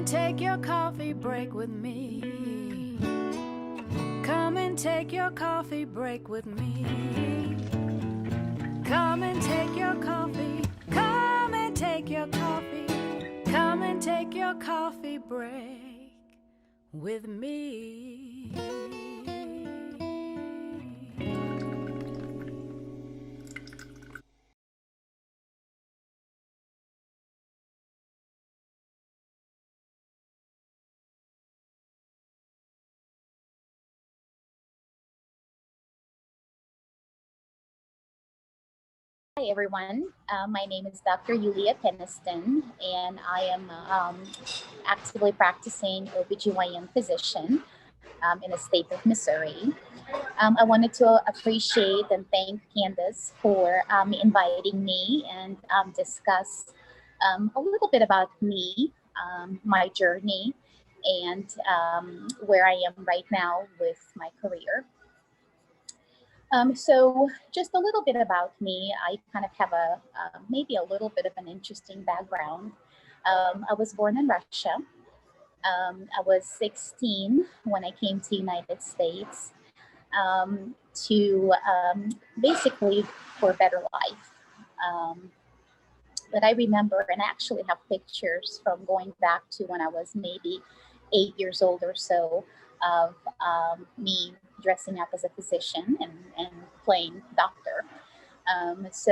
take your coffee break with me. Come and take your coffee break with me. Come and take your coffee. Come and take your coffee. Come and take your coffee break with me. Hi, everyone. My name is Dr. Yulia Peniston, and I am actively practicing OBGYN physician in the state of Missouri. I wanted to appreciate and thank Candace for inviting me and discuss a little bit about me, my journey, and where I am right now with my career. So just a little bit about me. I kind of have maybe a little bit of an interesting background. I was born in Russia. I was 16 when I came to the United States to basically for a better life. But I remember and actually have pictures from going back to when I was maybe 8 years old or so of me dressing up as a physician and playing doctor. As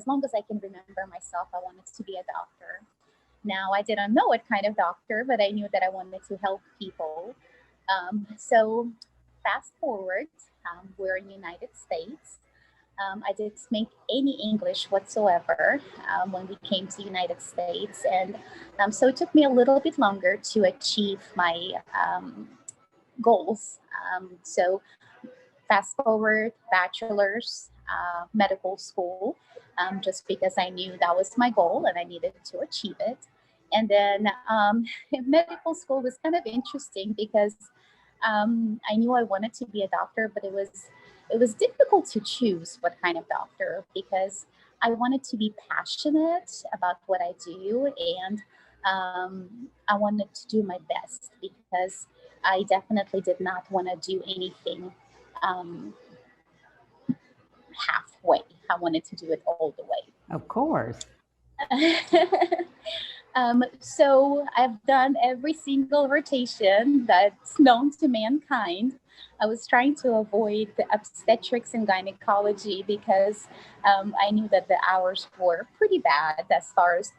long as I can remember myself, I wanted to be a doctor. Now, I didn't know what kind of doctor, but I knew that I wanted to help people. So fast forward, we're in the United States. I didn't speak any English whatsoever when we came to the United States. And so it took me a little bit longer to achieve my goals. So fast forward, bachelor's, medical school, just because I knew that was my goal and I needed to achieve it. And then medical school was kind of interesting because I knew I wanted to be a doctor, but it was difficult to choose what kind of doctor because I wanted to be passionate about what I do, and I wanted to do my best because I definitely did not want to do anything halfway. I wanted to do it all the way. Of course. So I've done every single rotation that's known to mankind. I was trying to avoid the obstetrics and gynecology because I knew that the hours were pretty bad as far as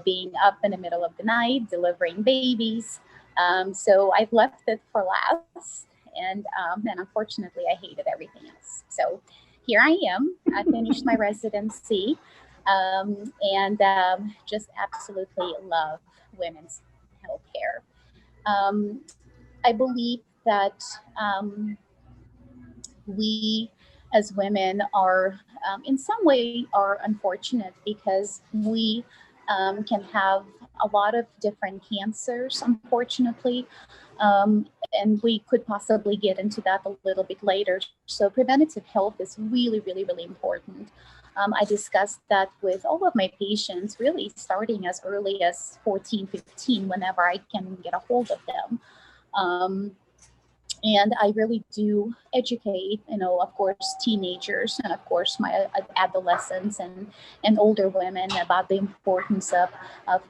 being up in the middle of the night, delivering babies. So I've left it for last. And unfortunately, I hated everything else. So here I am. I finished my residency. And just absolutely love women's healthcare. I believe that we as women are in some way are unfortunate because we can have a lot of different cancers, unfortunately. And we could possibly get into that a little bit later. So preventative health is really, really, really important. I discussed that with all of my patients, really starting as early as 14, 15, whenever I can get a hold of them. And I really do educate, of course, teenagers and, of course, my adolescents and older women about the importance of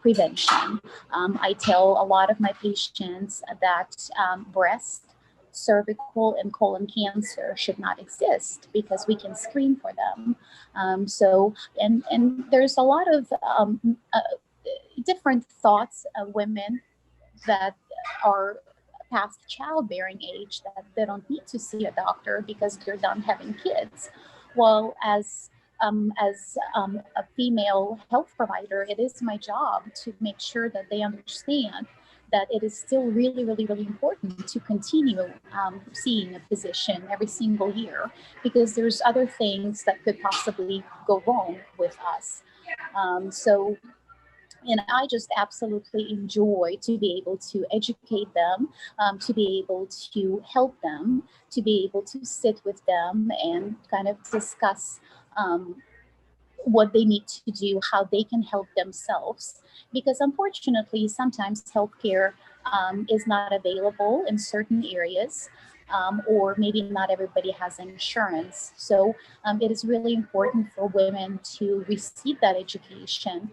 prevention. I tell a lot of my patients that breast, cervical, and colon cancer should not exist because we can screen for them. And there's a lot of different thoughts of women that are past childbearing age that they don't need to see a doctor because they're done having kids. Well, as a female health provider, it is my job to make sure that they understand that it is still really, really, really important to continue seeing a physician every single year because there's other things that could possibly go wrong with us. And I just absolutely enjoy to be able to educate them, to be able to help them, to be able to sit with them and kind of discuss what they need to do, how they can help themselves. Because unfortunately, sometimes healthcare is not available in certain areas, or maybe not everybody has insurance. So it is really important for women to receive that education,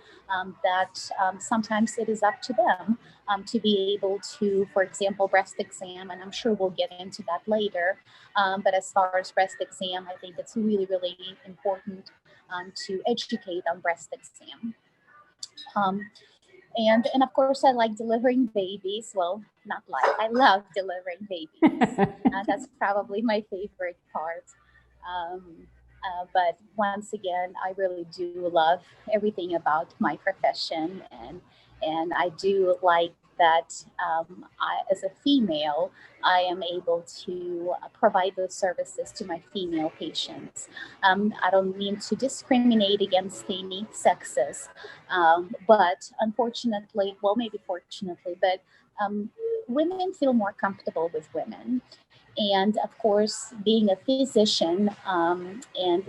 that sometimes it is up to them to be able to, for example, breast exam, and I'm sure we'll get into that later. But as far as breast exam, I think it's really, really important to educate on breast exam. And of course, I like delivering babies. Well, not like, I love delivering babies. That's probably my favorite part. Um, but once again, I really do love everything about my profession, and I do like that as a female, I am able to provide those services to my female patients. I don't mean to discriminate against any sexes, but unfortunately, well, maybe fortunately, but women feel more comfortable with women. And of course, being a physician and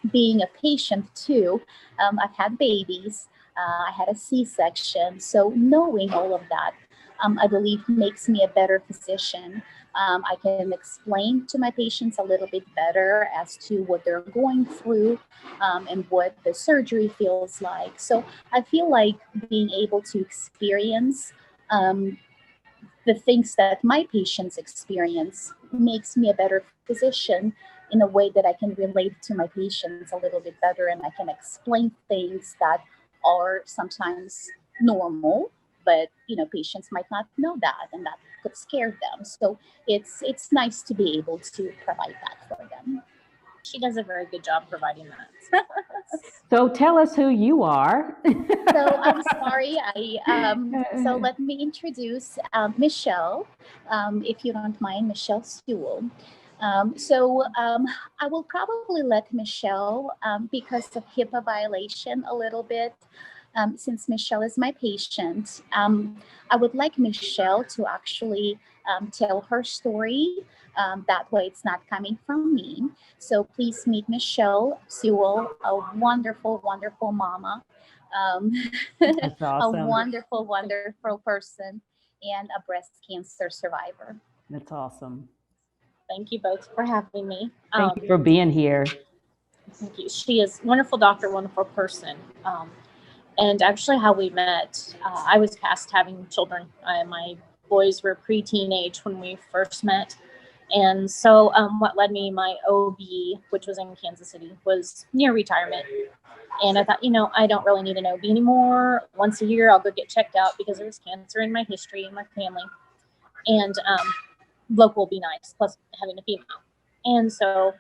being a patient too, I've had babies, I had a C-section. So knowing all of that, I believe makes me a better physician. I can explain to my patients a little bit better as to what they're going through and what the surgery feels like. So I feel like being able to experience the things that my patients experience makes me a better physician in a way that I can relate to my patients a little bit better, and I can explain things that are sometimes normal, but patients might not know that, and that could scare them. So it's nice to be able to provide that for them. She does a very good job providing that. So tell us who you are. So I'm sorry. So let me introduce Michelle, if you don't mind, Michelle Sewell. I will probably let Michelle, because of HIPAA violation a little bit, since Michelle is my patient, I would like Michelle to actually tell her story. That way it's not coming from me. So please meet Michelle Sewell, a wonderful, wonderful mama, That's a awesome. wonderful, wonderful person, and a breast cancer survivor. That's awesome. Thank you both for having me. Thank you for being here. Thank you. She is a wonderful doctor, wonderful person. And actually how we met, I was past having children. My boys were pre-teenage when we first met. And so what led me, my OB, which was in Kansas City, was near retirement. And I thought, I don't really need an OB anymore. Once a year, I'll go get checked out because there was cancer in my history in my family. And local will be nice, plus having a female. And so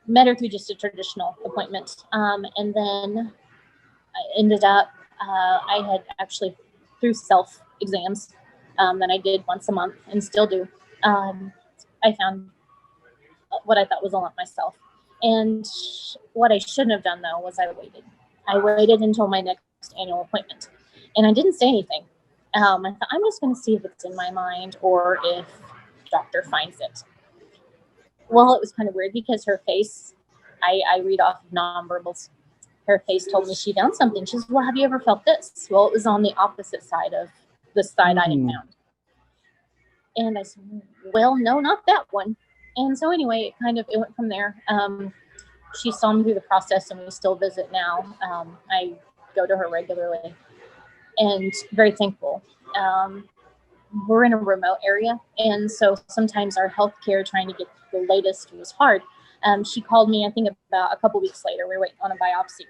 met her through just a traditional appointment. And then I ended up, I had actually, through self exams that I did once a month and still do, I found what I thought was a lump myself. And what I shouldn't have done, though, was I waited. I waited until my next annual appointment. And I didn't say anything. I thought, I'm just going to see if it's in my mind or if the doctor finds it. Well, it was kind of weird because her face, I read off of nonverbals. Her face told me she found something. She says, well, have you ever felt this? Well, it was on the opposite side of the side I had found. And I said, well, no, not that one. And so anyway, it went from there. She saw me through the process, and we still visit now. I go to her regularly and very thankful. We're in a remote area, and so sometimes our healthcare, trying to get the latest, was hard. She called me, I think about a couple weeks later. We were waiting on a biopsy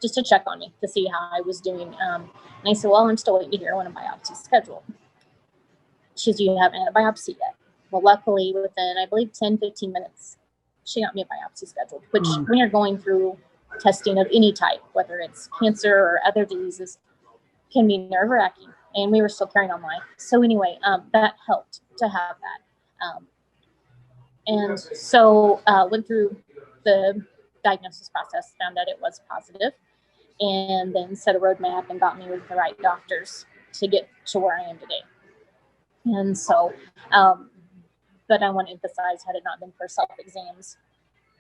just to check on me to see how I was doing. And I said, well, I'm still waiting to hear when a biopsy is scheduled. She says, you haven't had a biopsy yet. Well, luckily, within, I believe, 10, 15 minutes, she got me a biopsy scheduled, which when you're going through testing of any type, whether it's cancer or other diseases, can be nerve-wracking. And we were still carrying on life. So anyway, that helped to have that. And so went through the diagnosis process, found out it was positive, and then set a roadmap and got me with the right doctors to get to where I am today. And so, but I want to emphasize, had it not been for self-exams,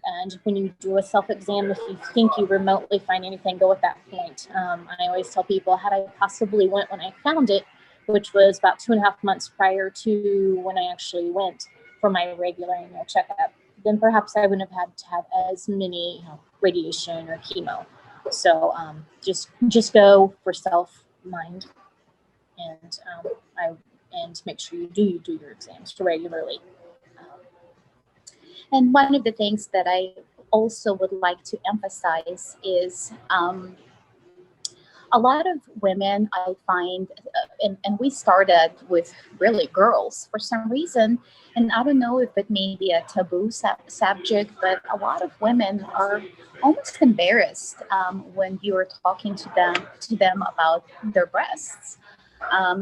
And when you do a self-exam, if you think you remotely find anything, go at that point. I always tell people, had I possibly went when I found it, which was about 2.5 months prior to when I actually went for my regular annual checkup, then perhaps I wouldn't have had to have as many radiation or chemo. So just go for self-mind, and and make sure you do your exams regularly. And one of the things that I also would like to emphasize is a lot of women I find, and we started with really girls for some reason, and I don't know if it may be a taboo subject, but a lot of women are almost embarrassed when you are talking to them about their breasts.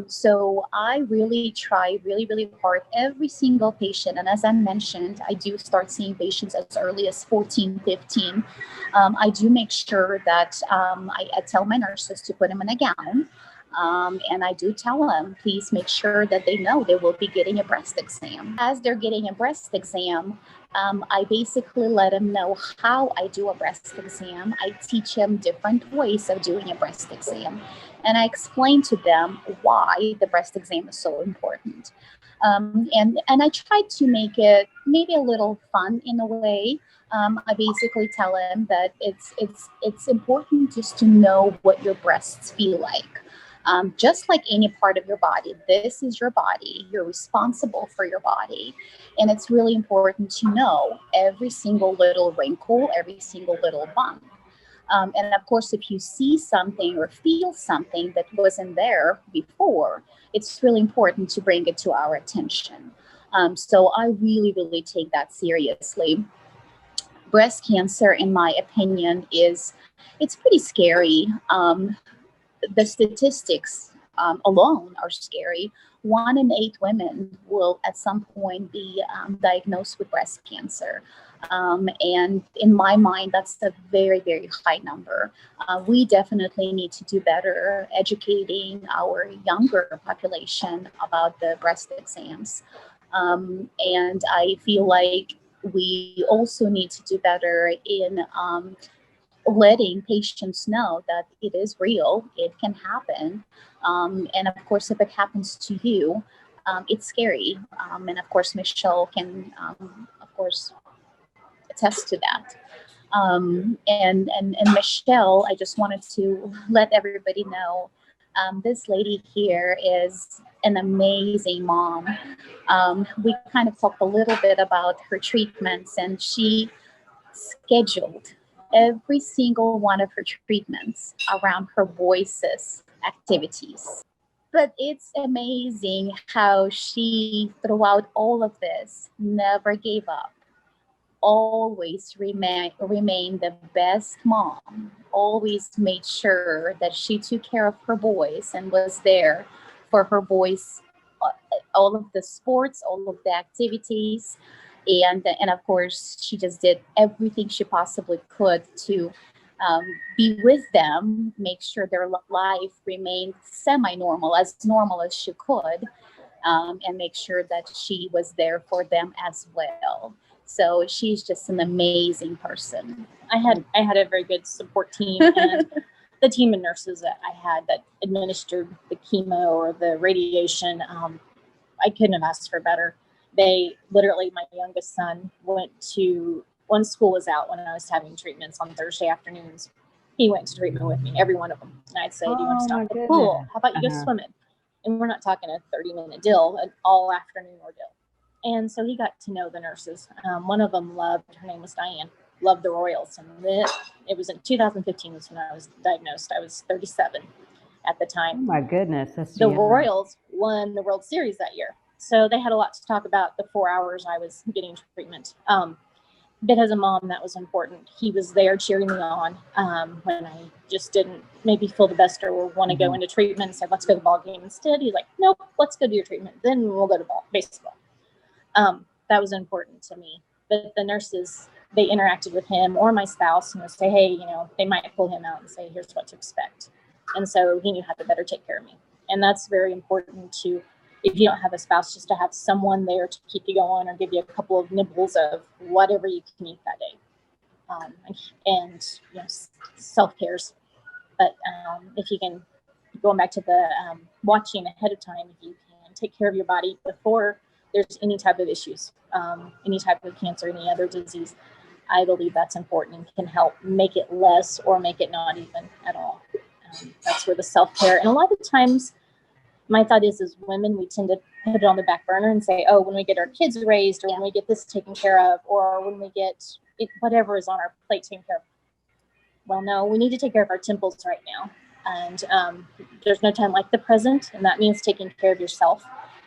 So I really try really hard every single patient. And as I mentioned, I do start seeing patients as early as 14, 15. I do make sure that I tell my nurses to put them in a gown. And I do tell them, please make sure that they know they will be getting a breast exam. As they're getting a breast exam, I basically let them know how I do a breast exam. I teach them different ways of doing a breast exam. And I explain to them why the breast exam is so important. And I try to make it maybe a little fun in a way. I basically tell them that it's important just to know what your breasts feel like. Just like any part of your body, this is your body. You're responsible for your body. And it's really important to know every single little wrinkle, every single little bump. And of course, if you see something or feel something that wasn't there before, it's really important to bring it to our attention. So I really take that seriously. Breast cancer, in my opinion, it's pretty scary. The statistics alone are scary. 1 in 8 women will at some point be diagnosed with breast cancer. And in my mind, that's a very high number. We definitely need to do better educating our younger population about the breast exams. And I feel like we also need to do better in letting patients know that it is real, it can happen. And of course, if it happens to you, it's scary. And of course, Michelle can, of course, attest to that. And Michelle, I just wanted to let everybody know, this lady here is an amazing mom. We kind of talked a little bit about her treatments, and she scheduled every single one of her treatments around her voices activities. But it's amazing how she, throughout all of this, never gave up. Always remain the best mom. Always made sure that she took care of her boys and was there for her boys, all of the sports, all of the activities. And of course, she just did everything she possibly could to be with them, make sure their life remained semi-normal as she could, and make sure that she was there for them as well. So she's just an amazing person. I had a very good support team, and the team of nurses that I had that administered the chemo or the radiation, I couldn't have asked for better. They literally, my youngest son went to, when school was out, when I was having treatments on Thursday afternoons, he went to treatment with me, every one of them. And I'd say, do you want to stop at the pool? How about you go swimming? And we're not talking a 30-minute deal, an all afternoon ordeal. And so he got to know the nurses. One of them loved, her name was Diane, loved the Royals. And it was in 2015 was when I was diagnosed. I was 37 at the time. Oh my goodness. The Royals won the World Series that year. So they had a lot to talk about the 4 hours I was getting treatment. But as a mom, that was important. He was there cheering me on when I just didn't maybe feel the best or want to go into treatment and said, let's go to the ball game instead. He's like, nope, let's go do your treatment. Then we'll go to baseball. That was important to me. But the nurses, they interacted with him or my spouse and would say, hey, they might pull him out and say, here's what to expect. And so he knew how to better take care of me. And that's very important to, if you don't have a spouse, just to have someone there to keep you going or give you a couple of nibbles of whatever you can eat that day. and self-cares. But if you can, going back to the watching ahead of time, if you can take care of your body before there's any type of issues, any type of cancer, any other disease, I believe that's important and can help make it less or make it not even at all. That's where the self-care, and a lot of times my thought is, as women, we tend to put it on the back burner and say, oh, when we get our kids raised, or when we get this taken care of, or when we get whatever is on our plate taken care of. Well, no, we need to take care of our temples right now. And there's no time like the present, and that means taking care of yourself.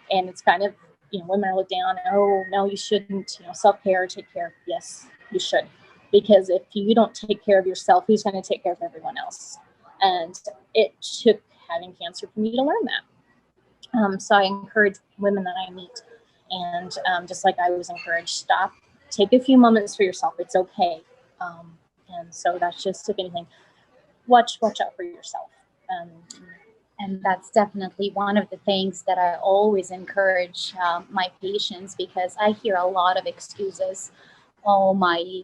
And it's kind of, women are looked down, oh, no, you shouldn't, self-care, take care. Yes, you should. Because if you don't take care of yourself, who's going to take care of everyone else? And it took having cancer for me to learn that. So I encourage women that I meet, and just like I was encouraged, stop, take a few moments for yourself. It's okay. And so that's just, if anything, watch out for yourself. And that's definitely one of the things that I always encourage my patients, because I hear a lot of excuses. Oh, my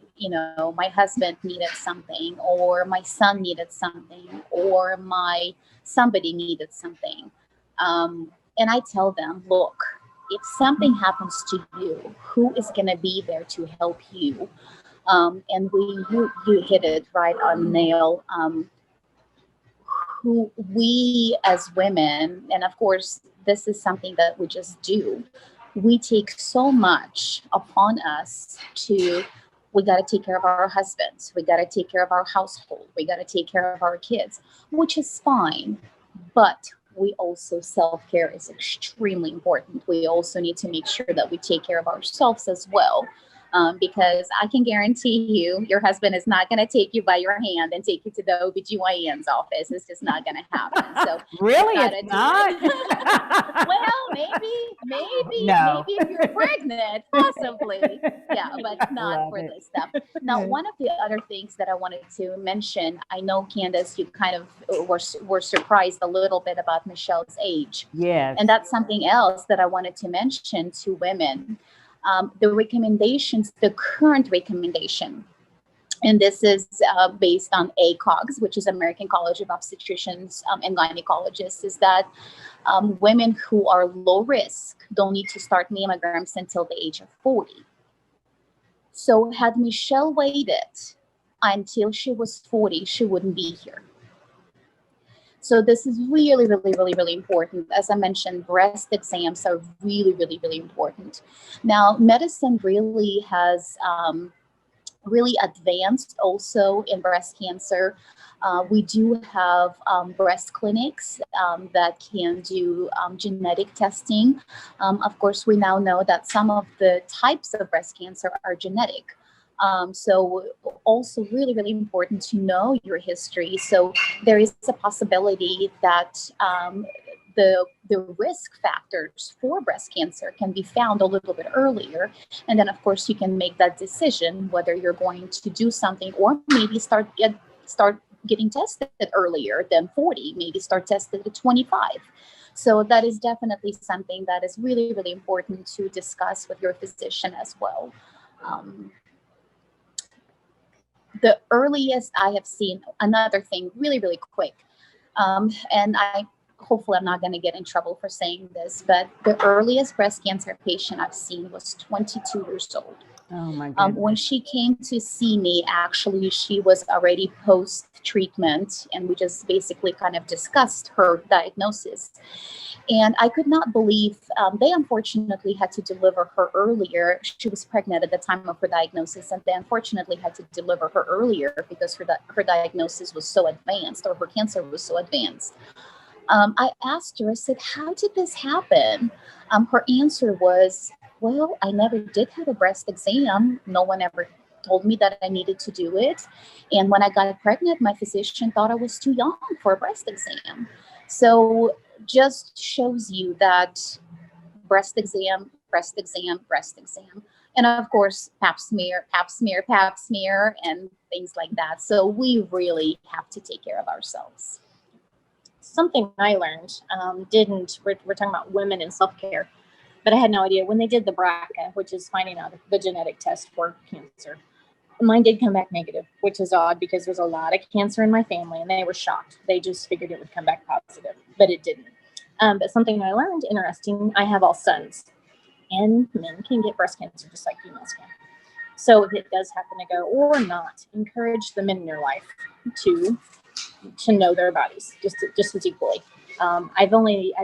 husband needed something, or my son needed something, or my somebody needed something. And I tell them, look, if something happens to you, who is going to be there to help you? And you hit it right on the nail. Who we as women, and of course, this is something that we just do. We take so much upon us we got to take care of our husbands. We got to take care of our household. We got to take care of our kids, which is fine. But we also, self-care is extremely important. We also need to make sure that we take care of ourselves as well. Because I can guarantee you, your husband is not going to take you by your hand and take you to the OBGYN's office. It's just not going to happen. So really, it's not? Well, maybe if you're pregnant, possibly. Yeah, but not for this stuff. Now, one of the other things that I wanted to mention, I know, Candace, you kind of were surprised a little bit about Michelle's age. Yes. And that's something else that I wanted to mention to women. The recommendations, the current recommendation, and this is based on ACOGs, which is American College of Obstetricians and Gynecologists, is that women who are low risk don't need to start mammograms until the age of 40. So had Michelle waited until she was 40, she wouldn't be here. So this is really, really, really, really important. As I mentioned, breast exams are really, really, really important. Now, medicine really has really advanced also in breast cancer. We do have breast clinics that can do genetic testing. Of course, we now know that some of the types of breast cancer are genetic. So also really, really important to know your history. So there is a possibility that the risk factors for breast cancer can be found a little bit earlier. And then, of course, you can make that decision whether you're going to do something, or maybe start getting tested earlier than 40, maybe start tested at 25. So that is definitely something that is really, really important to discuss with your physician as well. The earliest I have seen, another thing really, really quick, and hopefully I'm not going to get in trouble for saying this, but the earliest breast cancer patient I've seen was 22 years old. Oh my goodness. When she came to see me, actually, she was already post-treatment, and we just basically kind of discussed her diagnosis. And I could not believe, they unfortunately had to deliver her earlier. She was pregnant at the time of her diagnosis, and they unfortunately had to deliver her earlier because her diagnosis was so advanced, or her cancer was so advanced. I asked her, I said, how did this happen? Her answer was, well, I never did have a breast exam. No one ever told me that I needed to do it. And when I got pregnant, my physician thought I was too young for a breast exam. So just shows you that breast exam, and of course, pap smear, and things like that. So we really have to take care of ourselves. Something I learned, we're talking about women and self-care, but I had no idea when they did the BRCA, which is finding out the genetic test for cancer. Mine did come back negative, which is odd because there's a lot of cancer in my family, and they were shocked. They just figured it would come back positive, but it didn't. But something I learned, interesting, I have all sons, and men can get breast cancer just like females can. So if it does happen to go or not, encourage the men in your life to know their bodies just as equally. I've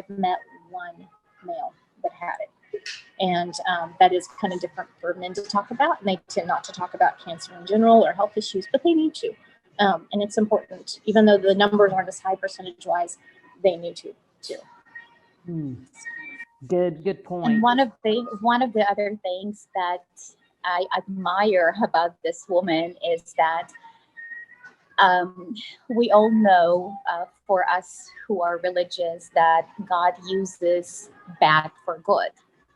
met one male that had it. And that is kind of different for men to talk about. And they tend not to talk about cancer in general or health issues, but they need to. And it's important, even though the numbers aren't as high percentage-wise, they need to too. Good point. And one of the other things that I admire about this woman is that we all know, for us who are religious, that God uses bad for good.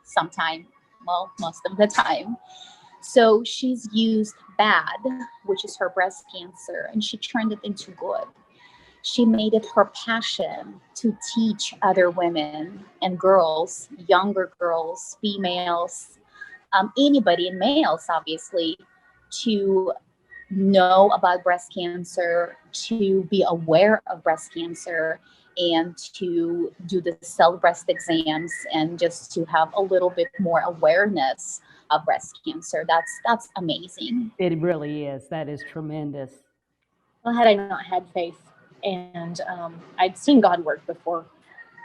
Sometimes, well, most of the time. So she's used bad, which is her breast cancer, and she turned it into good. She made it her passion to teach other women and girls, younger girls, females, anybody, and males, obviously, to know about breast cancer, to be aware of breast cancer, and to do the self breast exams, and just to have a little bit more awareness of breast cancer. That's amazing. It really is. That is tremendous. Well, had I not had faith, and I'd seen God work before,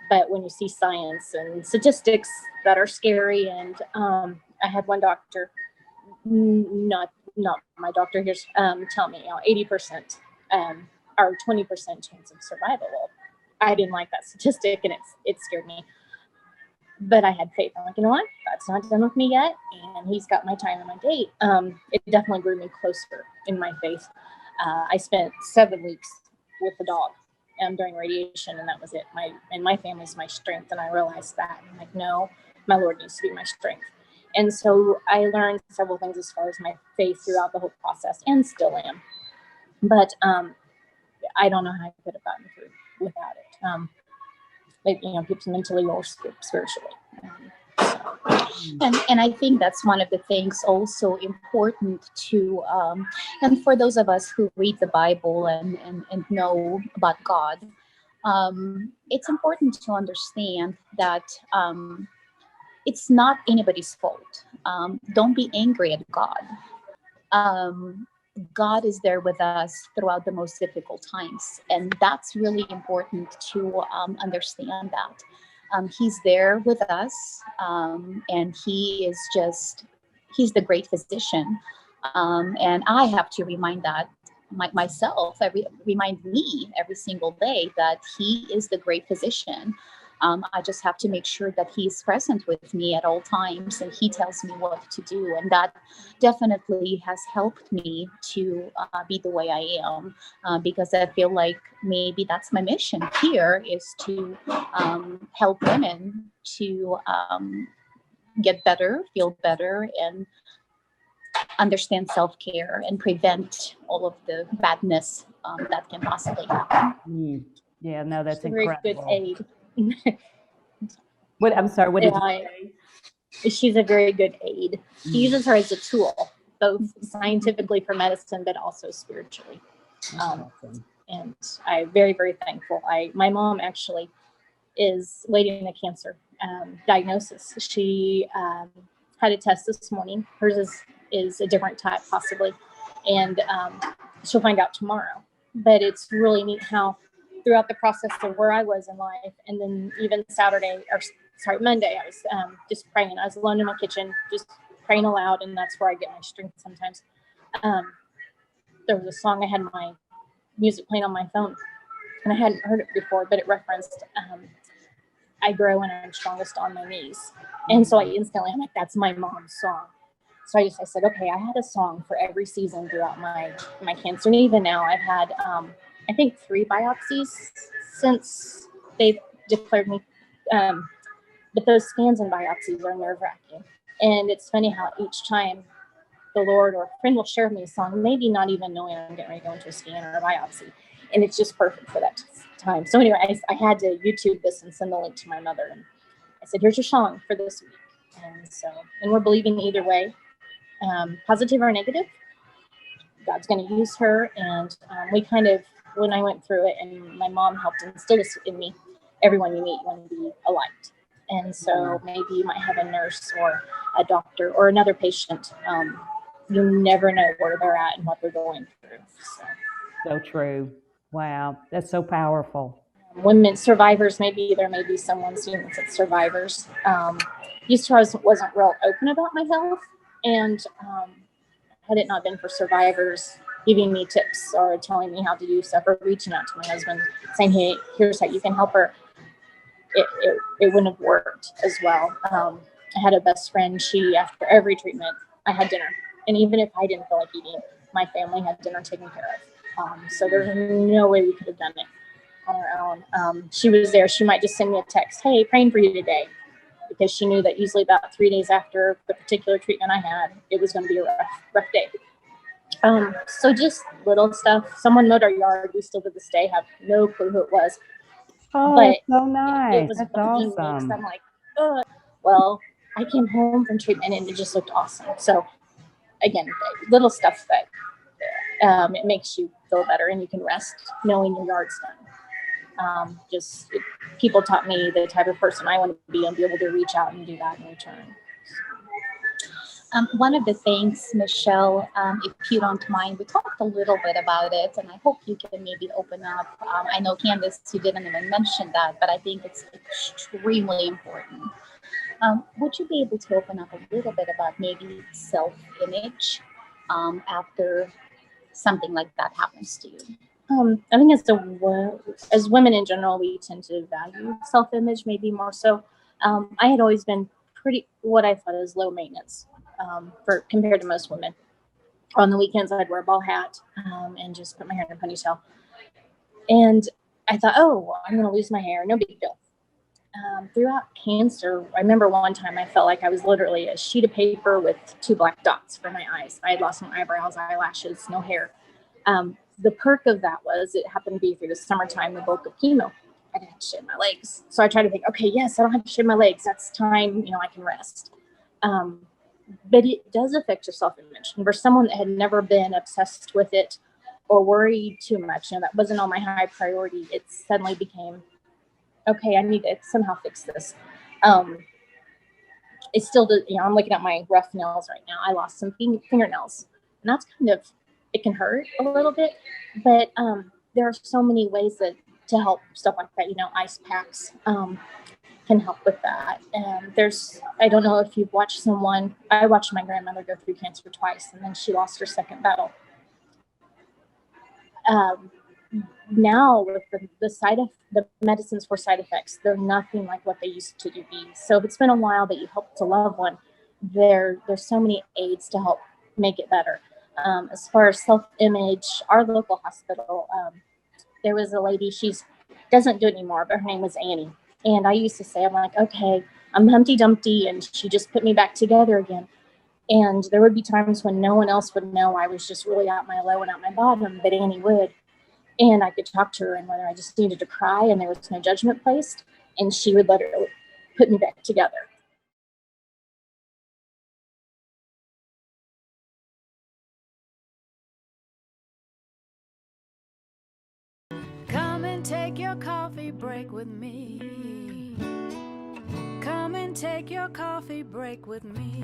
but when you see science and statistics that are scary, and I had one doctor, not my doctor here, tell me, 80% or 20% chance of survival. Well, I didn't like that statistic, and it scared me. But I had faith. I'm like, you know what? God's not done with me yet, and He's got my time and my date. It definitely grew me closer in my faith. I spent 7 weeks with the dog during radiation, and that was it. My family's my strength, and I realized that. I'm like, no, my Lord needs to be my strength. And so I learned several things as far as my faith throughout the whole process, and still am. But I don't know how I could have gotten through without it. Keeps mentally or spiritually. And I think that's one of the things also important to, and for those of us who read the Bible and know about God, it's important to understand that it's not anybody's fault. Don't be angry at God. God is there with us throughout the most difficult times. And that's really important to understand that. He's there with us, and He's the great physician. And I have to remind myself, remind me every single day that He is the great physician. I just have to make sure that He's present with me at all times, and He tells me what to do. And that definitely has helped me to be the way I am, because I feel like maybe that's my mission here, is to help women to get better, feel better, and understand self-care and prevent all of the badness that can possibly happen. Yeah, no, that's a very incredible. good aid. I'm sorry, what did you say? She's a very good aid. He uses her as a tool, both scientifically for medicine, but also spiritually. Awesome. And I'm very, very thankful. My mom actually is waiting a cancer diagnosis. She had a test this morning. Hers is a different type, possibly, and she'll find out tomorrow. But it's really neat how throughout the process of where I was in life, and then even Monday, I was just praying. I was alone in my kitchen, just praying aloud, and that's where I get my strength sometimes. There was a song, I had my music playing on my phone, and I hadn't heard it before, but it referenced, I grow and I'm strongest on my knees. And so I'm like, that's my mom's song. So I said, okay, I had a song for every season throughout my cancer. And even now I've had, I think 3 biopsies since they've declared me. But those scans and biopsies are nerve-wracking. And it's funny how each time the Lord or a friend will share with me a song, maybe not even knowing I'm getting ready to go into a scan or a biopsy. And it's just perfect for that time. So anyway, I had to YouTube this and send the link to my mother. And I said, here's your song for this week. And we're believing either way, positive or negative. God's going to use her. And we kind of, when I went through it, and my mom helped instill this in me, everyone you meet, you want to be a light. And so maybe you might have a nurse or a doctor or another patient. You never know where they're at and what they're going through. So true. Wow, that's so powerful. Women survivors, maybe there may be someone seeing this at survivors. Used to, I wasn't real open about my health, and had it not been for survivors giving me tips or telling me how to do stuff, or reaching out to my husband saying, hey, here's how you can help her, it wouldn't have worked as well. I had a best friend, she, after every treatment, I had dinner. And even if I didn't feel like eating, my family had dinner taken care of. So there's no way we could have done it on our own. She was there. She might just send me a text, hey, praying for you today. Because she knew that usually about 3 days after the particular treatment I had, it was going to be a rough day. So just little stuff. Someone mowed our yard. We still to this day have no clue who it was. Oh, But that's so nice. it was That's bugging me, awesome. 'cause I'm like, ugh. Well, I came home from treatment and it just looked awesome. So again, little stuff that it makes you feel better, and you can rest knowing your yard's done. People taught me the type of person I want to be and be able to reach out and do that in return. One of the things, Michelle, if you don't mind, we talked a little bit about it, and I hope you can maybe open up. I know, Candace, you didn't even mention that, but I think it's extremely important. Would you be able to open up a little bit about maybe self-image after something like that happens to you? I think as women in general, we tend to value self-image maybe more so. I had always been pretty, what I thought is low maintenance compared to most women. On the weekends, I'd wear a ball hat and just put my hair in a ponytail. And I thought, oh, I'm going to lose my hair. No big deal. Throughout cancer, I remember one time I felt like I was literally a sheet of paper with 2 black dots for my eyes. I had lost my eyebrows, eyelashes, no hair. The perk of that was it happened to be through the summertime, the bulk of chemo. I didn't have to shave my legs. So I tried to think, okay, yes, I don't have to shave my legs. That's time, I can rest. But it does affect your self-image. And for someone that had never been obsessed with it or worried too much, that wasn't on my high priority, it suddenly became, okay, I need to somehow fix this. It still does, I'm looking at my rough nails right now. I lost some fingernails, and that's kind of, it can hurt a little bit, but there are so many ways to help stuff like that. Ice packs can help with that. And I don't know if you've watched I watched my grandmother go through cancer twice, and then she lost her second battle. Now with the medicines for side effects, they're nothing like what they used to be. So if it's been a while that you helped a loved one, there's so many aids to help make it better. As far as self-image, our local hospital, there was a lady, she doesn't do it anymore, but her name was Annie. And I used to say, I'm like, okay, I'm Humpty Dumpty, and she just put me back together again. And there would be times when no one else would know I was just really out my low and out my bottom, but Annie would. And I could talk to her, and whether I just needed to cry and there was no judgment placed, and she would put me back together. Come and take your coffee break with me. Come and take your coffee break with me.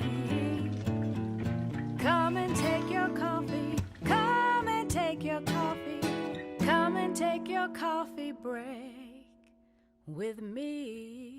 Come and take your coffee. Come and take your coffee. Come and take your coffee break with me.